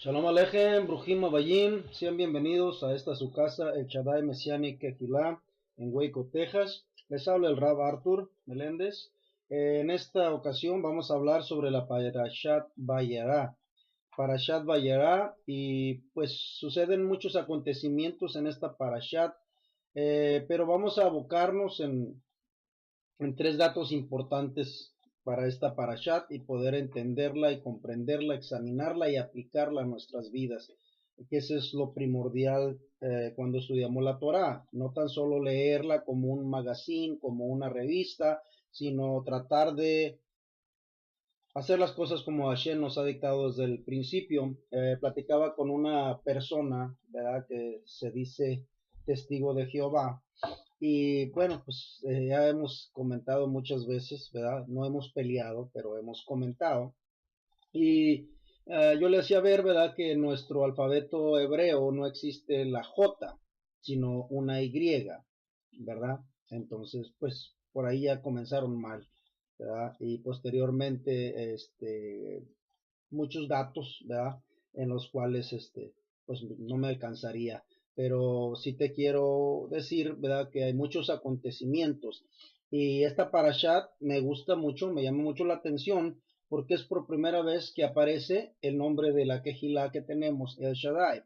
Shalom Alejem, Brujim Abayim, sean bienvenidos a esta su casa, el Shaddai Messianic Kehilá, en Waco, Texas. Les habla el Rab Arthur Meléndez. En esta ocasión vamos a hablar sobre la Parashat Vayera. Parashat Vayera, y pues suceden muchos acontecimientos en esta Parashat, pero vamos a abocarnos en tres datos importantes para esta parashat y poder entenderla y comprenderla, examinarla y aplicarla a nuestras vidas. Que eso es lo primordial cuando estudiamos la Torá. No tan solo leerla como un magazine, como una revista, sino tratar de hacer las cosas como Hashem nos ha dictado desde el principio. Platicaba con una persona, ¿verdad?, que se dice testigo de Jehová. Y bueno, pues ya hemos comentado muchas veces, ¿verdad? No hemos peleado, pero hemos comentado. Y yo le hacía ver, ¿verdad?, que en nuestro alfabeto hebreo no existe la J, sino una Y, ¿verdad? Entonces, pues por ahí ya comenzaron mal, ¿verdad? Y posteriormente, muchos datos, ¿verdad?, en los cuales, pues no me alcanzaría. Pero sí te quiero decir, ¿verdad?, que hay muchos acontecimientos. Y esta parashat me gusta mucho, me llama mucho la atención, porque es por primera vez que aparece el nombre de la Kehilá que tenemos, El Shaddai.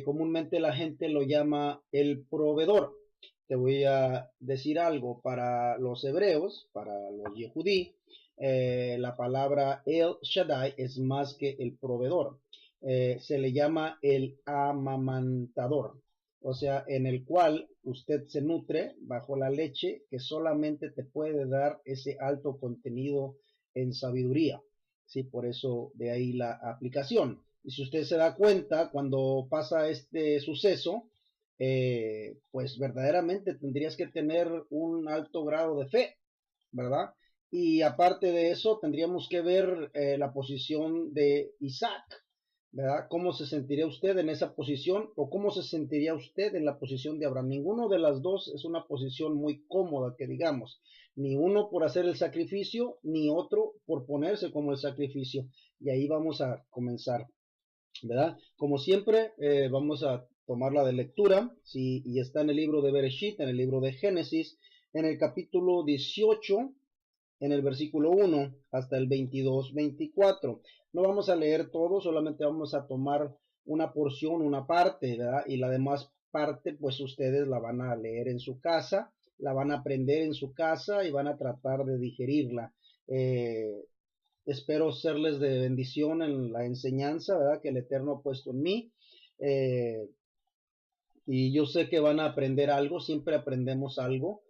Comúnmente la gente lo llama el proveedor. Te voy a decir algo, para los hebreos, para los yehudí, la palabra El Shaddai es más que el proveedor. Se le llama el amamantador, o sea, en el cual usted se nutre bajo la leche que solamente te puede dar ese alto contenido en sabiduría. Sí, por eso de ahí la aplicación. Y si usted se da cuenta, cuando pasa este suceso, pues verdaderamente tendrías que tener un alto grado de fe, ¿verdad? Y aparte de eso, tendríamos que ver la posición de Isaac, ¿verdad? ¿Cómo se sentiría usted en esa posición o cómo se sentiría usted en la posición de Abraham? Ninguno de las dos es una posición muy cómoda, que digamos, ni uno por hacer el sacrificio, ni otro por ponerse como el sacrificio. Y ahí vamos a comenzar, ¿verdad? Como siempre, vamos a tomarla de lectura, ¿sí? Y está en el libro de Bereshit, en el libro de Génesis, en el capítulo 18, en el versículo 1 hasta el 22-24. No vamos a leer todo, solamente vamos a tomar una porción, una parte, ¿verdad? Y la demás parte, pues ustedes la van a leer en su casa, la van a aprender en su casa y van a tratar de digerirla. Espero serles de bendición en la enseñanza, ¿verdad?, que el Eterno ha puesto en mí. Eh, y yo sé que van a aprender algo, siempre aprendemos algo.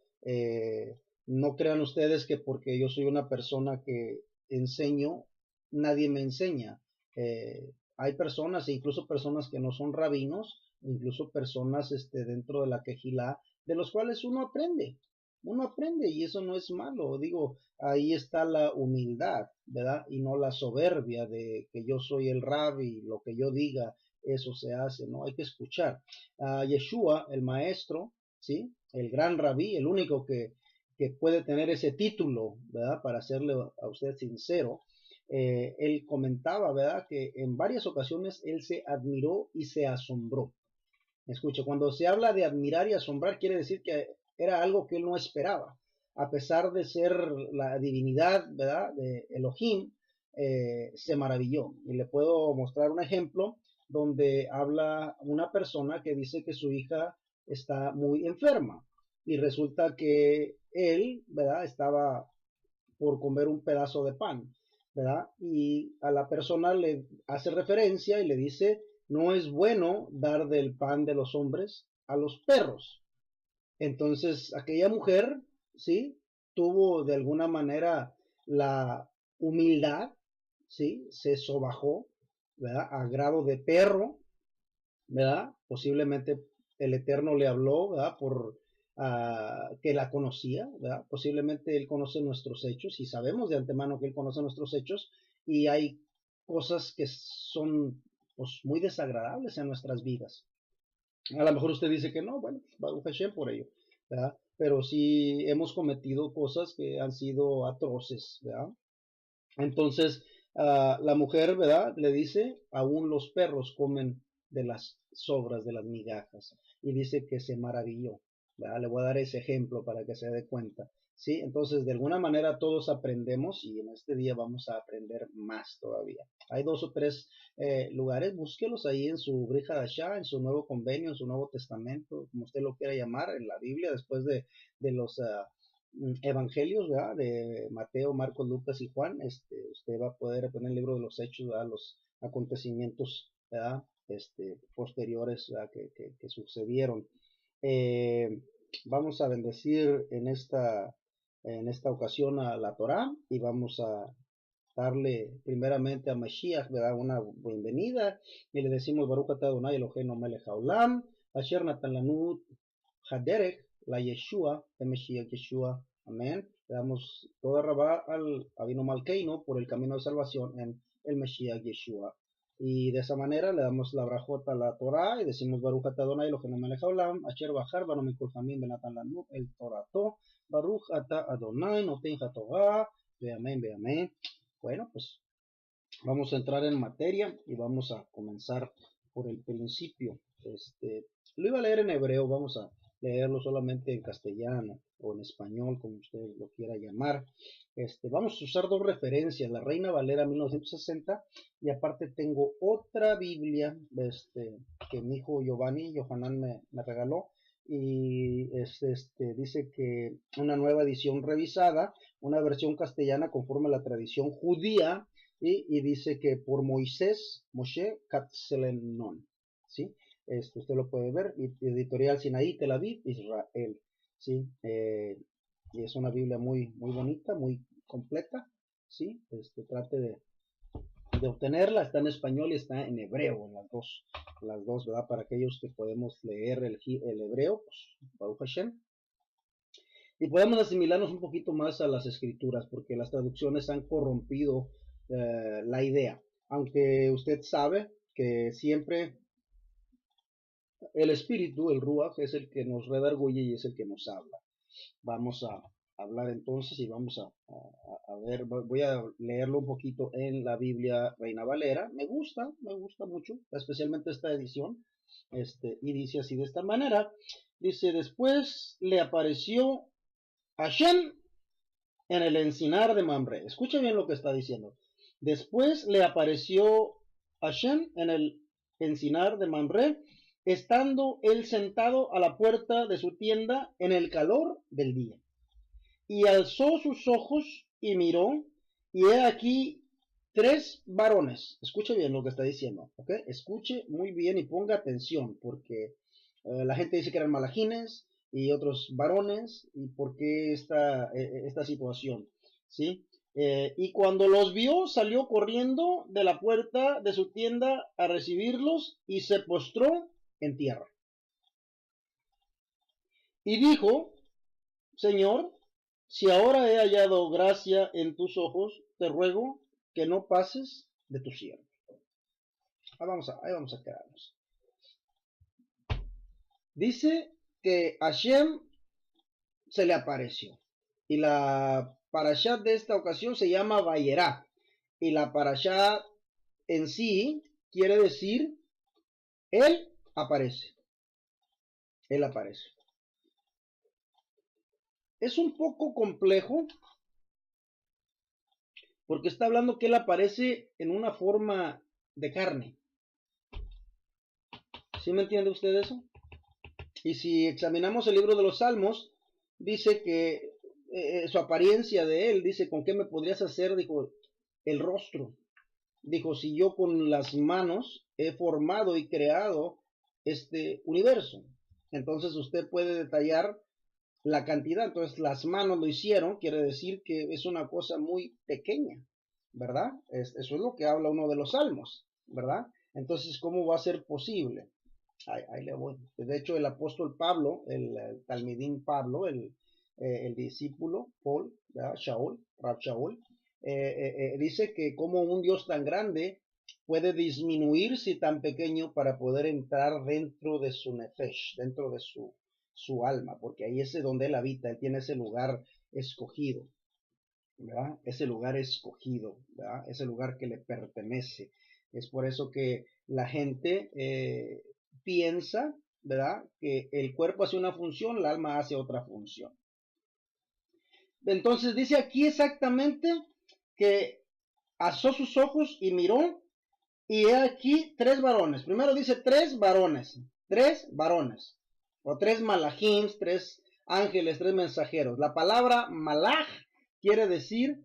No crean ustedes que porque yo soy una persona que enseño, nadie me enseña. Hay personas, incluso personas que no son rabinos, incluso personas dentro de la Kehilá, de los cuales uno aprende y eso no es malo. Digo, ahí está la humildad, ¿verdad? Y no la soberbia de que yo soy el rabbi, lo que yo diga, eso se hace, ¿no? Hay que escuchar a Yeshua, el maestro, ¿sí? El gran rabí, el único que puede tener ese título, ¿verdad? Para serle a usted sincero, él comentaba, ¿verdad?, que en varias ocasiones él se admiró y se asombró. Escuche, cuando se habla de admirar y asombrar, quiere decir que era algo que él no esperaba. A pesar de ser la divinidad, ¿verdad?, de Elohim, se maravilló. Y le puedo mostrar un ejemplo donde habla una persona que dice que su hija está muy enferma. Y resulta que él, ¿verdad?, estaba por comer un pedazo de pan, ¿verdad? Y a la persona le hace referencia y le dice, no es bueno dar del pan de los hombres a los perros. Entonces, aquella mujer, ¿sí?, tuvo de alguna manera la humildad, ¿sí?, se sobajó, ¿verdad?, a grado de perro, ¿verdad? Posiblemente el Eterno le habló, ¿verdad?, por que la conocía, ¿verdad? Posiblemente Él conoce nuestros hechos y sabemos de antemano que Él conoce nuestros hechos y hay cosas que son, pues, muy desagradables en nuestras vidas. A lo mejor usted dice que no, bueno, Baruch Hashem por ello, ¿verdad? Pero sí hemos cometido cosas que han sido atroces, ¿verdad? Entonces, La mujer, ¿verdad? Le dice, aún los perros comen de las sobras, de las migajas. Y dice que se maravilló, ¿verdad? Le voy a dar ese ejemplo para que se dé cuenta. ¿Sí? Entonces, de alguna manera todos aprendemos y en este día vamos a aprender más todavía. Hay 2 o 3 lugares, búsquelos ahí en su Brija de Ashá, en su Nuevo Convenio, en su Nuevo Testamento, como usted lo quiera llamar, en la Biblia, después de los evangelios, ¿verdad? De Mateo, Marcos, Lucas y Juan. Usted va a poder poner el libro de los hechos, ¿verdad? Los acontecimientos, ¿verdad? Posteriores, ¿verdad? Que sucedieron. Vamos a bendecir en esta ocasión a la Torá y vamos a darle primeramente a Mashiach, ¿verdad? Una bienvenida y le decimos Baruch atah Adonai Eloheinu melech haolam asher natan lanu haderech la Yeshua, el Mashiach Yeshua, amén. Le damos toda rabá al Avinu Malkeino por el camino de salvación en el Mashiach Yeshua. Y de esa manera le damos la brajota a la Torah y decimos Baruch atah Adonai Eloheinu melech haolam asher bachar banu mikol hamim benatan lanu el Torato Baruch atah Adonai noten hatorah ve amén, ve amén. Bueno, pues vamos a entrar en materia y vamos a comenzar por el principio. Lo iba a leer en hebreo, vamos a leerlo solamente en castellano o en español, como usted lo quiera llamar. Vamos a usar 2 referencias, la Reina Valera 1960 y aparte tengo otra Biblia que mi hijo Johanan me regaló y dice que una nueva edición revisada, una versión castellana conforme a la tradición judía y dice que por Moshe Katzelenon, ¿sí? Usted lo puede ver, editorial Sinaí, Tel Aviv, Israel, ¿sí? Y es una Biblia muy, muy bonita, muy completa, ¿sí? Trate de obtenerla, está en español y está en hebreo, en las dos, ¿verdad? Para aquellos que podemos leer el hebreo, pues, Baruch Hashem, y podemos asimilarnos un poquito más a las escrituras, porque las traducciones han corrompido la idea, aunque usted sabe que siempre el espíritu, el Ruach, es el que nos redarguye y es el que nos habla. Vamos a hablar entonces y vamos a ver, voy a leerlo un poquito en la Biblia Reina Valera. Me gusta mucho, especialmente esta edición. Y dice así de esta manera, dice, después le apareció Hashem en el encinar de Mamre. Escucha bien lo que está diciendo. Después le apareció Hashem en el encinar de Mamre, estando él sentado a la puerta de su tienda en el calor del día. Y alzó sus ojos y miró, y he aquí 3 varones. Escuche bien lo que está diciendo, ¿ok? Escuche muy bien y ponga atención, porque la gente dice que eran malajines y otros varones, y por qué esta situación, ¿sí? Y cuando los vio, salió corriendo de la puerta de su tienda a recibirlos y se postró en tierra. Y dijo, Señor, si ahora he hallado gracia en tus ojos, te ruego que no pases de tu siervo. Ahí vamos a quedarnos. Dice que Hashem se le apareció. Y la parashá de esta ocasión se llama Vayera. Y la parashá en sí quiere decir, Él aparece. Él aparece. Es un poco complejo porque está hablando que Él aparece en una forma de carne. ¿Sí me entiende usted eso? Y si examinamos el libro de los Salmos, dice que su apariencia de él, dice, ¿con qué me podrías hacer? Dijo, el rostro. Dijo, si yo con las manos he formado y creado este universo. Entonces usted puede detallar la cantidad. Entonces las manos lo hicieron, quiere decir que es una cosa muy pequeña, ¿verdad? Eso es lo que habla uno de los Salmos, ¿verdad? Entonces, ¿cómo va a ser posible? Ahí le voy. De hecho, el apóstol Pablo, el talmidín Pablo, el discípulo Paul, Shaul, Rab Shaul, dice que como un Dios tan grande puede disminuirse tan pequeño para poder entrar dentro de su nefesh, dentro de su alma, porque ahí es donde él habita, él tiene ese lugar escogido. ¿verdad? Ese lugar escogido, ¿verdad? Ese lugar que le pertenece. Es por eso que la gente piensa, ¿verdad? Que el cuerpo hace una función, el alma hace otra función. Entonces dice aquí exactamente que alzó sus ojos y miró, y he aquí tres varones. Primero dice tres varones, o tres malachims, tres ángeles, tres mensajeros. La palabra malach quiere decir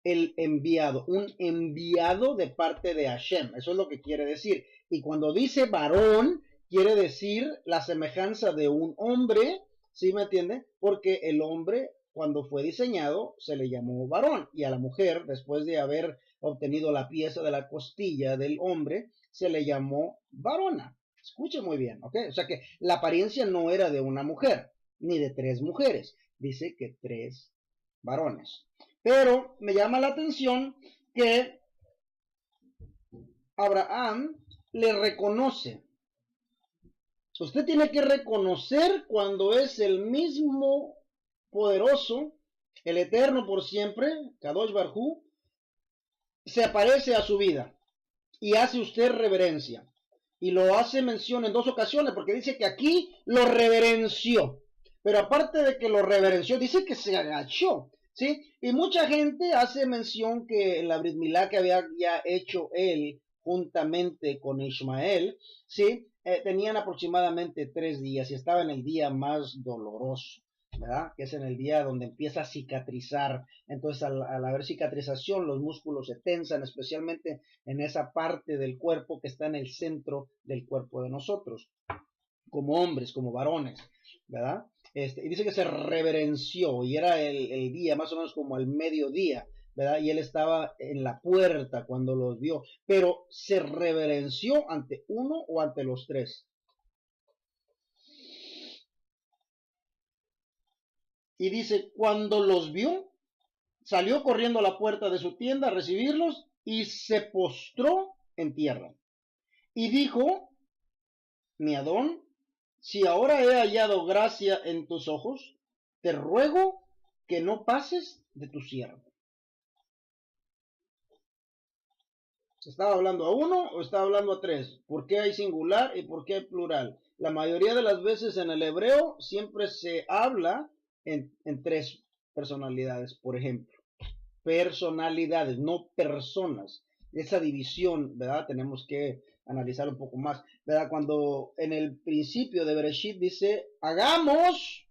el enviado, un enviado de parte de Hashem. Eso es lo que quiere decir. Y cuando dice varón, quiere decir la semejanza de un hombre, ¿sí me entiende? Porque el hombre, cuando fue diseñado, se le llamó varón. Y a la mujer, después de haber obtenido la pieza de la costilla del hombre, se le llamó varona. Escuche muy bien, ¿ok? O sea que la apariencia no era de una mujer, ni de tres mujeres. Dice que tres varones. Pero me llama la atención que Abraham le reconoce. Usted tiene que reconocer cuando es el mismo poderoso, el eterno por siempre, Kadosh Barhu, se aparece a su vida y hace usted reverencia. Y lo hace mención en dos ocasiones, porque dice que aquí lo reverenció. Pero aparte de que lo reverenció, dice que se agachó. ¿Sí? Y mucha gente hace mención que la Brit Milá que había ya hecho él juntamente con Ismael, ¿sí? Tenían aproximadamente 3 días y estaba en el día más doloroso, ¿verdad? Que es en el día donde empieza a cicatrizar. Entonces, al haber cicatrización, los músculos se tensan, especialmente en esa parte del cuerpo que está en el centro del cuerpo de nosotros, como hombres, como varones, ¿verdad? Y dice que se reverenció y era el día, más o menos como el mediodía, ¿verdad? Y él estaba en la puerta cuando los vio, pero se reverenció ante uno o ante los tres. Y dice, cuando los vio, salió corriendo a la puerta de su tienda a recibirlos y se postró en tierra. Y dijo, mi Adón, si ahora he hallado gracia en tus ojos, te ruego que no pases de tu siervo. ¿Estaba hablando a uno o estaba hablando a tres? ¿Por qué hay singular y por qué hay plural? La mayoría de las veces en el hebreo siempre se habla en tres personalidades, por ejemplo. Personalidades, no personas. Esa división, ¿verdad? Tenemos que analizar un poco más, ¿verdad? Cuando en el principio de Bereshit dice, hagamos,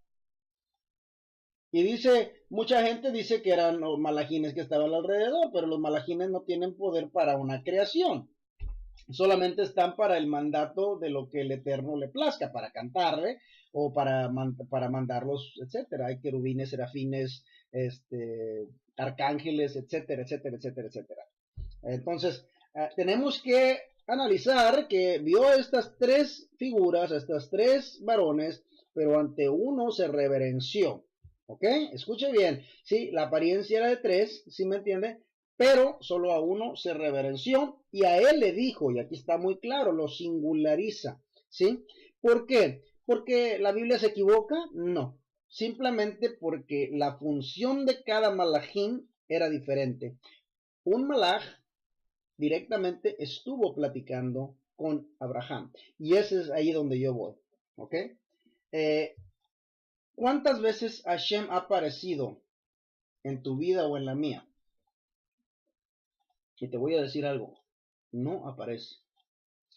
y dice, mucha gente dice que eran los malajines que estaban alrededor, pero los malajines no tienen poder para una creación. Solamente están para el mandato de lo que el Eterno le plazca, para cantarle o para mandarlos, etcétera. Hay querubines, serafines, arcángeles, etcétera, etcétera, etcétera, etcétera. Entonces, tenemos que analizar que vio estas tres figuras, estas tres varones, pero ante uno se reverenció. ¿Ok? Escuche bien. Sí, la apariencia era de tres, ¿sí me entiende? Pero solo a uno se reverenció y a él le dijo, y aquí está muy claro, lo singulariza. ¿Sí? ¿Por qué? ¿Porque la Biblia se equivoca? No. Simplemente porque la función de cada malachín era diferente. Un malach directamente estuvo platicando con Abraham. Y ese es ahí donde yo voy. ¿Ok? ¿Cuántas veces Hashem ha aparecido en tu vida o en la mía? Y te voy a decir algo. No aparece.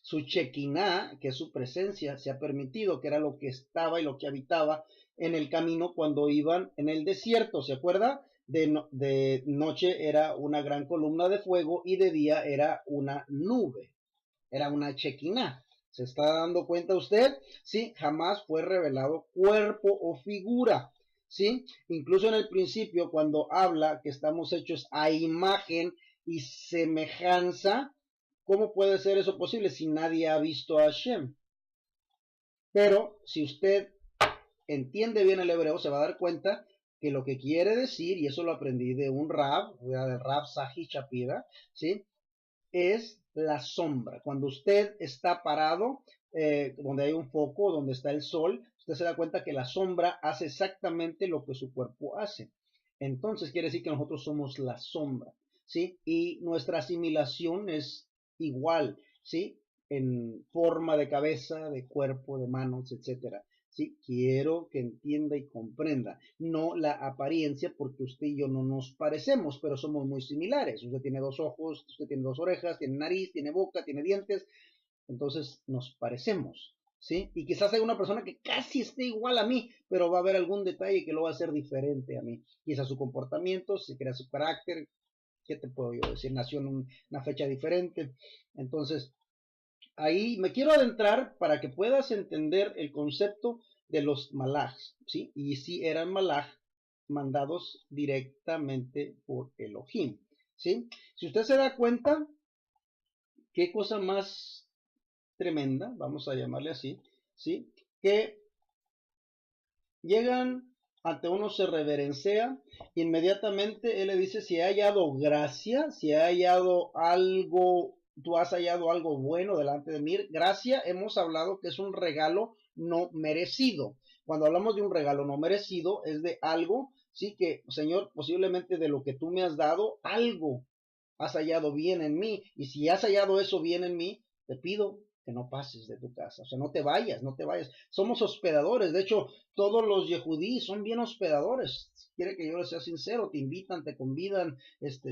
Su Shekinah, que es su presencia, se ha permitido, que era lo que estaba y lo que habitaba en el camino cuando iban en el desierto. ¿Se acuerda? De noche era una gran columna de fuego y de día era una nube. Era una Shekinah. ¿Se está dando cuenta usted? Sí, jamás fue revelado cuerpo o figura. ¿Sí? Incluso en el principio, cuando habla que estamos hechos a imagen y semejanza, ¿cómo puede ser eso posible si nadie ha visto a Hashem? Pero si usted entiende bien el hebreo, se va a dar cuenta que lo que quiere decir, y eso lo aprendí de un Rab, del Rab Sahi Shapira, ¿sí? Es la sombra. Cuando usted está parado, donde hay un foco, donde está el sol, usted se da cuenta que la sombra hace exactamente lo que su cuerpo hace. entonces quiere decir que nosotros somos la sombra, ¿sí? Y nuestra asimilación es igual, ¿sí? En forma de cabeza, de cuerpo, de manos, etcétera. ¿Sí? Quiero que entienda y comprenda, no la apariencia, porque usted y yo no nos parecemos, pero somos muy similares. Usted tiene dos ojos, usted tiene dos orejas, tiene nariz, tiene boca, tiene dientes, entonces nos parecemos, ¿sí? Y quizás hay una persona que casi esté igual a mí, pero va a haber algún detalle que lo va a hacer diferente a mí. Quizás su comportamiento, si crea su carácter, ¿qué te puedo yo decir? Nació en una fecha diferente. Entonces, ahí me quiero adentrar para que puedas entender el concepto de los malaj, ¿sí? Y si eran malaj mandados directamente por Elohim, ¿sí? Si usted se da cuenta, qué cosa más tremenda, vamos a llamarle así, ¿sí? Que llegan ante uno, se reverencia, inmediatamente él le dice si ha hallado gracia, si ha hallado algo, tú has hallado algo bueno delante de mí. Gracia, hemos hablado que es un regalo no merecido. Cuando hablamos de un regalo no merecido, es de algo, sí, que, Señor, posiblemente de lo que tú me has dado, algo has hallado bien en mí, y si has hallado eso bien en mí, te pido que no pases de tu casa, o sea, no te vayas, no te vayas. Somos hospedadores, de hecho, todos los yehudí son bien hospedadores. Si quiere que yo les sea sincero, te invitan, te convidan,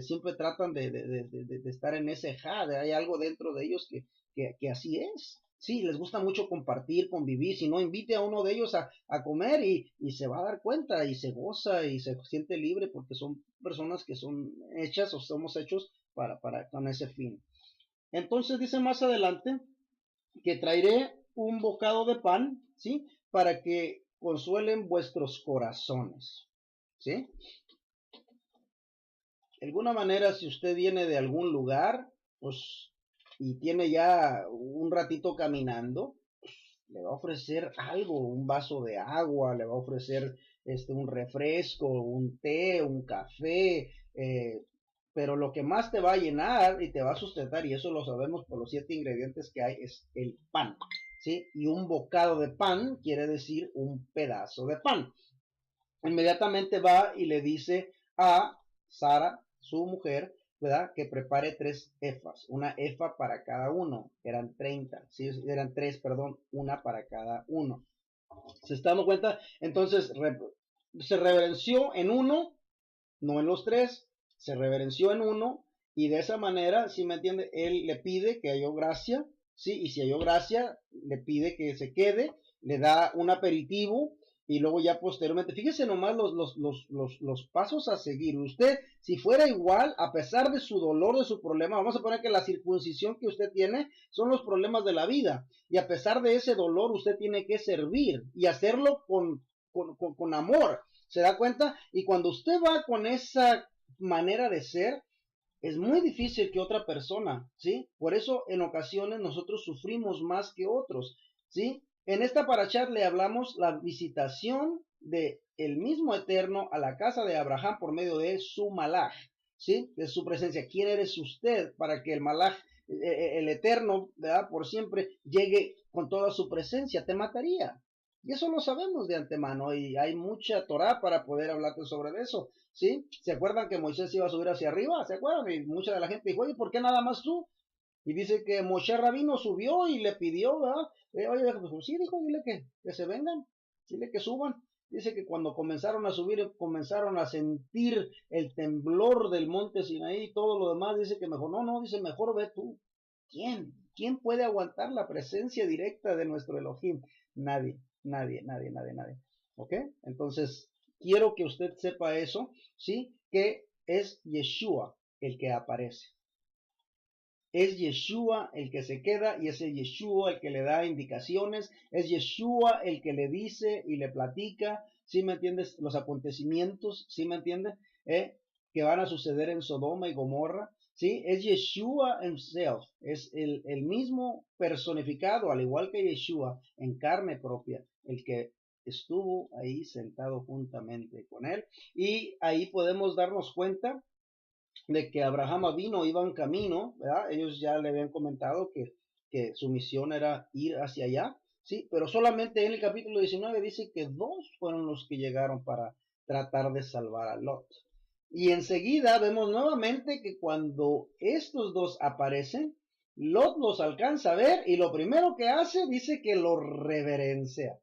siempre tratan de estar en ese jade, hay algo dentro de ellos que así es. Sí, les gusta mucho compartir, convivir. Si no, invite a uno de ellos a comer y se va a dar cuenta y se goza y se siente libre porque son personas que son hechas o somos hechos con ese fin. Entonces dice más adelante que traeré un bocado de pan, ¿sí? Para que consuelen vuestros corazones, ¿sí? De alguna manera, si usted viene de algún lugar, pues, y tiene ya un ratito caminando, pues, le va a ofrecer algo, un vaso de agua, le va a ofrecer un refresco, un té, un café, pero lo que más te va a llenar y te va a sustentar, y eso lo sabemos por los 7 ingredientes que hay, es el pan, ¿sí? Y un bocado de pan quiere decir un pedazo de pan. Inmediatamente va y le dice a Sara, su mujer, ¿verdad? Que prepare 3 efas, una efa para cada uno, eran 30, ¿sí? Eran 3, perdón, una para cada uno. ¿Se está dando cuenta? Entonces, se reverenció en uno, no en los 3, se reverenció en uno, y de esa manera, si me entiende, él le pide que haya gracia, ¿sí? Y si haya gracia, le pide que se quede, le da un aperitivo, y luego ya posteriormente, fíjese nomás los pasos a seguir. Usted, si fuera igual, a pesar de su dolor, de su problema, vamos a poner que la circuncisión que usted tiene son los problemas de la vida, y a pesar de ese dolor, usted tiene que servir y hacerlo con amor. ¿Se da cuenta? Y cuando usted va con esa manera de ser, es muy difícil que otra persona, ¿sí? Por eso en ocasiones nosotros sufrimos más que otros, ¿sí? En esta parashat le hablamos la visitación de el mismo Eterno a la casa de Abraham por medio de su malaj, ¿sí? De su presencia. ¿Quién eres usted para que el malaj, el Eterno, ¿verdad? Por siempre llegue con toda su presencia? Te mataría. Y eso lo sabemos de antemano y hay mucha Torah para poder hablarte sobre eso, ¿sí? ¿Se acuerdan que Moisés iba a subir hacia arriba? ¿Se acuerdan? Y mucha de la gente dijo, oye, ¿por qué nada más tú? Y dice que Moshe Rabino subió y le pidió, ¿verdad? Oye, pues sí, dijo, dile que se vengan, dile que suban. Dice que cuando comenzaron a subir, comenzaron a sentir el temblor del monte Sinaí y todo lo demás. Dice que mejor, no, dice, mejor ve tú. ¿Quién? ¿Quién puede aguantar la presencia directa de nuestro Elohim? Nadie, nadie. ¿Ok? Entonces, quiero que usted sepa eso, ¿sí? Que es Yeshua el que aparece. Es Yeshua el que se queda y es Yeshua el que le da indicaciones, es Yeshua el que le dice y le platica, ¿sí me entiendes? Los acontecimientos, ¿sí me entiendes? Que van a suceder en Sodoma y Gomorra, ¿sí? Es Yeshua himself, es el mismo personificado, al igual que Yeshua, en carne propia, el que estuvo ahí sentado juntamente con él. Y ahí podemos darnos cuenta de que Abraham vino, iba en camino, ¿verdad? Ellos ya le habían comentado que su misión era ir hacia allá, ¿sí? Pero solamente en el capítulo 19 dice que 2 fueron los que llegaron para tratar de salvar a Lot. Y enseguida vemos nuevamente que cuando estos dos aparecen, Lot los alcanza a ver y lo primero que hace dice que lo reverencia.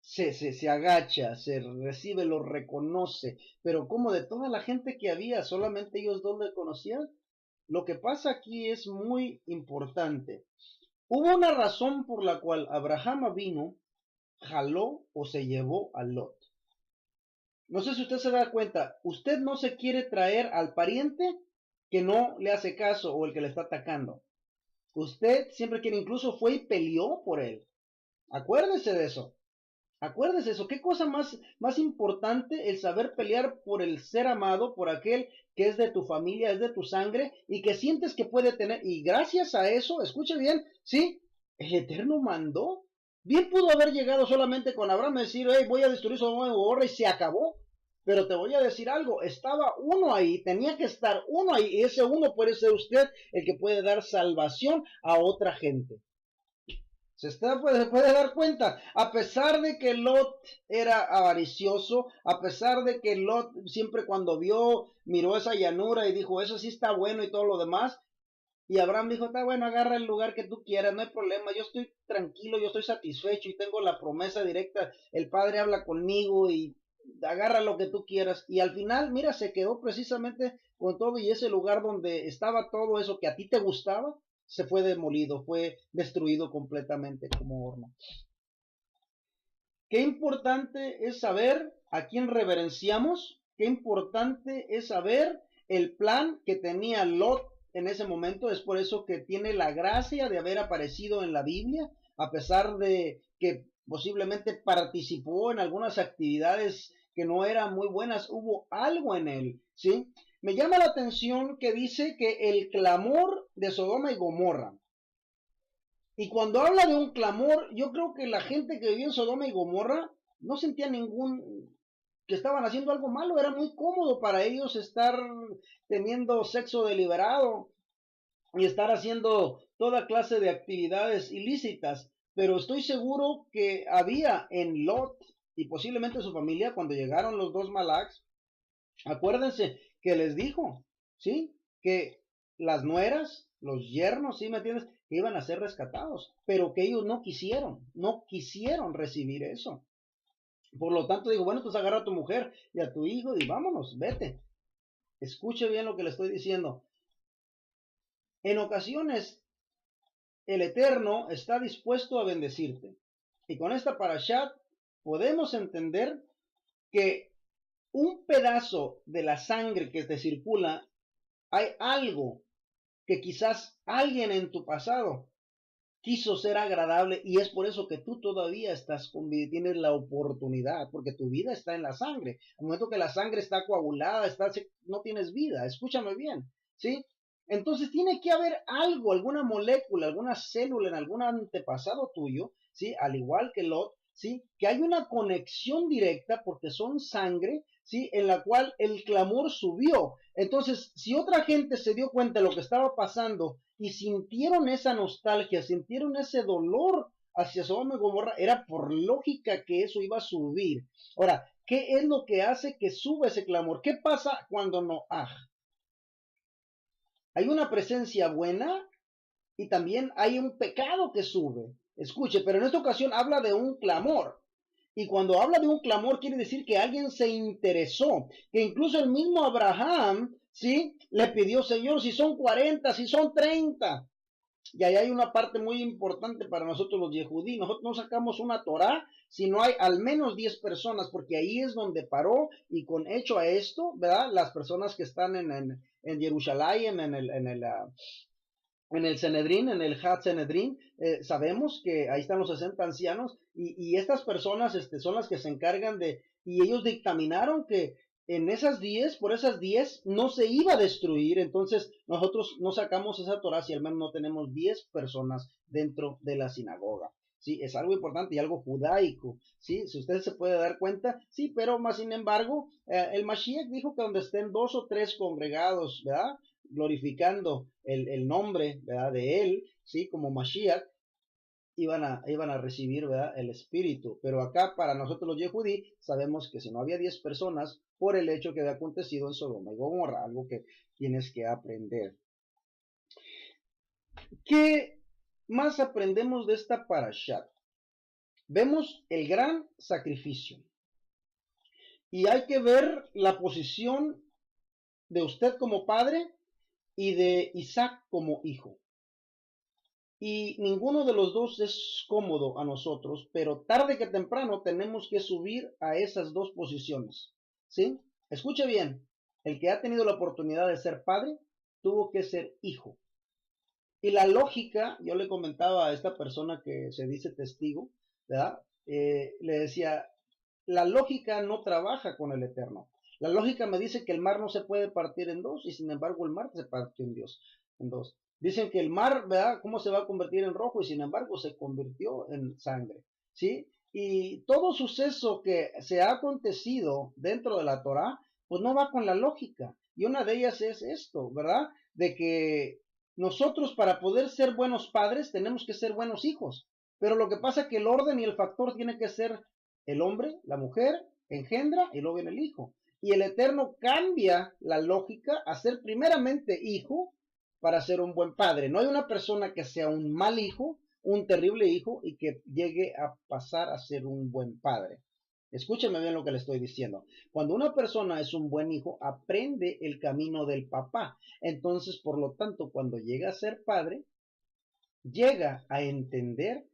Se agacha, se recibe, lo reconoce. Pero como de toda la gente que había, solamente ellos dos le conocían. Lo que pasa aquí es muy importante. Hubo una razón por la cual Abraham vino, jaló o se llevó a Lot. No sé si usted se da cuenta, usted no se quiere traer al pariente que no le hace caso o el que le está atacando. Usted siempre quiere, incluso fue y peleó por él. Acuérdese de eso. Acuérdese eso. ¿Qué cosa más importante el saber pelear por el ser amado, por aquel que es de tu familia, es de tu sangre y que sientes que puede tener? Y gracias a eso, escuche bien, sí, el Eterno mandó. Bien pudo haber llegado solamente con Abraham y decir, hey, voy a destruir Sodoma y Gomorra y se acabó. Pero te voy a decir algo, estaba uno ahí, tenía que estar uno ahí, y ese uno puede ser usted el que puede dar salvación a otra gente. Puede dar cuenta, a pesar de que Lot era avaricioso, a pesar de que Lot siempre cuando miró esa llanura y dijo, eso sí está bueno y todo lo demás, y Abraham dijo, está bueno, agarra el lugar que tú quieras, no hay problema, yo estoy tranquilo, yo estoy satisfecho y tengo la promesa directa, el Padre habla conmigo y agarra lo que tú quieras. Y al final, mira, se quedó precisamente con todo y ese lugar donde estaba todo eso que a ti te gustaba, se fue demolido, fue destruido completamente como horno. Qué importante es saber a quién reverenciamos, qué importante es saber el plan que tenía Lot en ese momento. Es por eso que tiene la gracia de haber aparecido en la Biblia, a pesar de que posiblemente participó en algunas actividades que no eran muy buenas, hubo algo en él, ¿sí? Me llama la atención que dice que el clamor de Sodoma y Gomorra. Y cuando habla de un clamor, yo creo que la gente que vivía en Sodoma y Gomorra no sentía que estaban haciendo algo malo, era muy cómodo para ellos estar teniendo sexo deliberado y estar haciendo toda clase de actividades ilícitas, pero estoy seguro que había en Lot y posiblemente su familia cuando llegaron los dos Malaks, acuérdense que les dijo, ¿sí? Que las nueras, los yernos, ¿sí me entiendes? Que iban a ser rescatados, pero que ellos no quisieron recibir eso. Por lo tanto, digo, bueno, pues agarra a tu mujer y a tu hijo y vámonos, vete. Escuche bien lo que le estoy diciendo. En ocasiones, el Eterno está dispuesto a bendecirte. Y con esta parashat podemos entender que un pedazo de la sangre que te circula, hay algo que quizás alguien en tu pasado quiso ser agradable y es por eso que tú todavía estás con vida, tienes la oportunidad, porque tu vida está en la sangre. Al momento que la sangre está coagulada, no tienes vida, escúchame bien, ¿sí? Entonces tiene que haber algo, alguna molécula, alguna célula en algún antepasado tuyo, ¿sí? Al igual que Lot, ¿sí? Que hay una conexión directa porque son sangre, ¿sí? En la cual el clamor subió. Entonces, si otra gente se dio cuenta de lo que estaba pasando y sintieron esa nostalgia, sintieron ese dolor hacia Sodoma y Gomorra, era por lógica que eso iba a subir. Ahora, ¿qué es lo que hace que suba ese clamor? ¿Qué pasa cuando no? Hay una presencia buena y también hay un pecado que sube. Escuche, pero en esta ocasión habla de un clamor. Y cuando habla de un clamor quiere decir que alguien se interesó, que incluso el mismo Abraham, ¿sí? Le pidió, Señor, si son 40, si son 30. Y ahí hay una parte muy importante para nosotros los yehudí. Nosotros no sacamos una Torah si no hay al menos 10 personas, porque ahí es donde paró y con hecho a esto, ¿verdad? Las personas que están en Jerusalén, en el Sanedrín, en el Hat Sanedrín, sabemos que ahí están los 60 ancianos y estas personas son las que se encargan y ellos dictaminaron que en esas 10, por esas 10 no se iba a destruir, entonces nosotros no sacamos esa Torah si al menos no tenemos 10 personas dentro de la sinagoga. Sí, es algo importante y algo judaico, sí, si usted se puede dar cuenta, sí, pero más sin embargo, el Mashiach dijo que donde estén 2 o 3 congregados, ¿verdad? Glorificando el nombre, ¿verdad? De él, ¿sí? Como Mashiach, iban a recibir, ¿verdad?, el espíritu. Pero acá para nosotros los Yehudí sabemos que si no había 10 personas por el hecho que había acontecido en Sodoma y Gomorra, algo que tienes que aprender. ¿Qué más aprendemos de esta parashat? Vemos el gran sacrificio y hay que ver la posición de usted como padre y de Isaac como hijo. Y ninguno de los dos es cómodo a nosotros, pero tarde que temprano tenemos que subir a esas dos posiciones. ¿Sí? Escuche bien, el que ha tenido la oportunidad de ser padre, tuvo que ser hijo. Y la lógica, yo le comentaba a esta persona que se dice testigo, ¿verdad? Le decía, la lógica no trabaja con el Eterno. La lógica me dice que el mar no se puede partir en dos y sin embargo el mar se partió en dos. Dicen que el mar, ¿verdad? ¿Cómo se va a convertir en rojo? Y sin embargo se convirtió en sangre, ¿sí? Y todo suceso que se ha acontecido dentro de la Torah, pues no va con la lógica. Y una de ellas es esto, ¿verdad? De que nosotros para poder ser buenos padres tenemos que ser buenos hijos. Pero lo que pasa es que el orden y el factor tiene que ser el hombre, la mujer, engendra y luego viene el hijo. Y el Eterno cambia la lógica a ser primeramente hijo para ser un buen padre. No hay una persona que sea un mal hijo, un terrible hijo y que llegue a pasar a ser un buen padre. Escúcheme bien lo que le estoy diciendo. Cuando una persona es un buen hijo, aprende el camino del papá. Entonces, por lo tanto, cuando llega a ser padre, llega a entender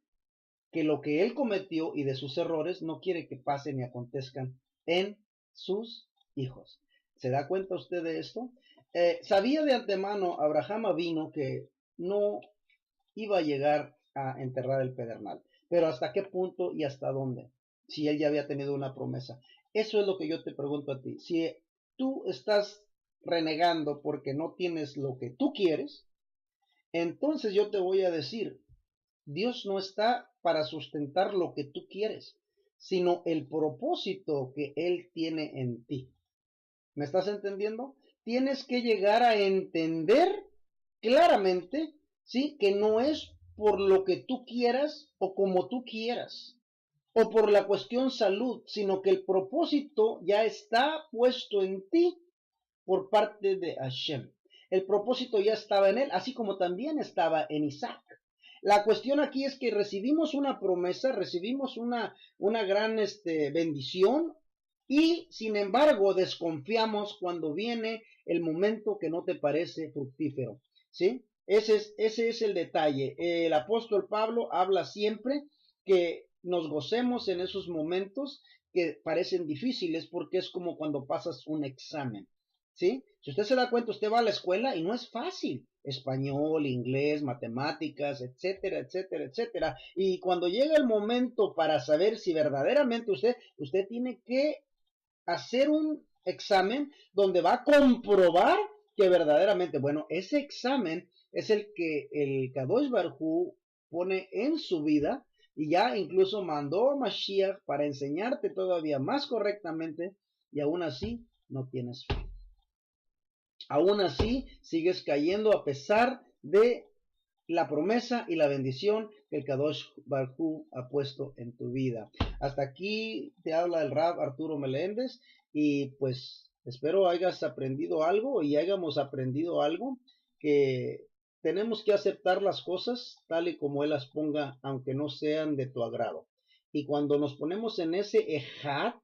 que lo que él cometió y de sus errores no quiere que pasen y acontezcan en sus hijos. ¿Se da cuenta usted de esto? Sabía de antemano Abraham Avino que no iba a llegar a enterrar el pedernal, pero ¿hasta qué punto y hasta dónde? Si él ya había tenido una promesa. Eso es lo que yo te pregunto a ti. Si tú estás renegando porque no tienes lo que tú quieres, entonces yo te voy a decir, Dios no está para sustentar lo que tú quieres, sino el propósito que Él tiene en ti. ¿Me estás entendiendo? Tienes que llegar a entender claramente, ¿sí? Que no es por lo que tú quieras o como tú quieras, o por la cuestión salud, sino que el propósito ya está puesto en ti por parte de Hashem. El propósito ya estaba en él, así como también estaba en Isaac. La cuestión aquí es que recibimos una promesa, recibimos una gran bendición y sin embargo desconfiamos cuando viene el momento que no te parece fructífero, ¿sí? Ese es el detalle. El apóstol Pablo habla siempre que nos gocemos en esos momentos que parecen difíciles porque es como cuando pasas un examen, ¿sí? Si usted se da cuenta, usted va a la escuela y no es fácil. Español, inglés, matemáticas, etcétera, etcétera, etcétera. Y cuando llega el momento para saber si verdaderamente usted tiene que hacer un examen donde va a comprobar que verdaderamente, bueno, ese examen es el que el Kadosh Baruj Hu pone en su vida y ya incluso mandó a Mashiach para enseñarte todavía más correctamente y aún así no tienes fe. Aún así sigues cayendo a pesar de la promesa y la bendición que el Kadosh Baruj Hu ha puesto en tu vida. Hasta aquí te habla el Rab Arturo Meléndez y pues espero hayas aprendido algo y hayamos aprendido algo, que tenemos que aceptar las cosas tal y como Él las ponga, aunque no sean de tu agrado. Y cuando nos ponemos en ese ejad,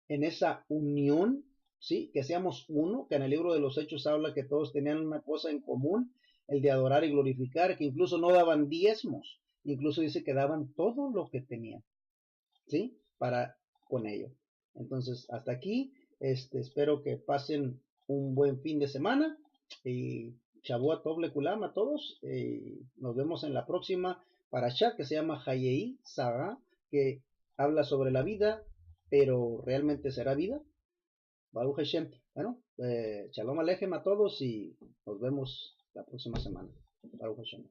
en esa unión, ¿sí? Que seamos uno, que en el libro de los Hechos habla que todos tenían una cosa en común, el de adorar y glorificar, que incluso no daban diezmos, incluso dice que daban todo lo que tenían, ¿sí? Para con ello. Entonces, hasta aquí, espero que pasen un buen fin de semana y Shavua Tov Lekulam a todos. Nos vemos en la próxima parashá que se llama Hayei Saga, que habla sobre la vida, pero realmente será vida. Baruch Hashem. Bueno, Shalom Alejem a todos y nos vemos la próxima semana. Baruch Hashem.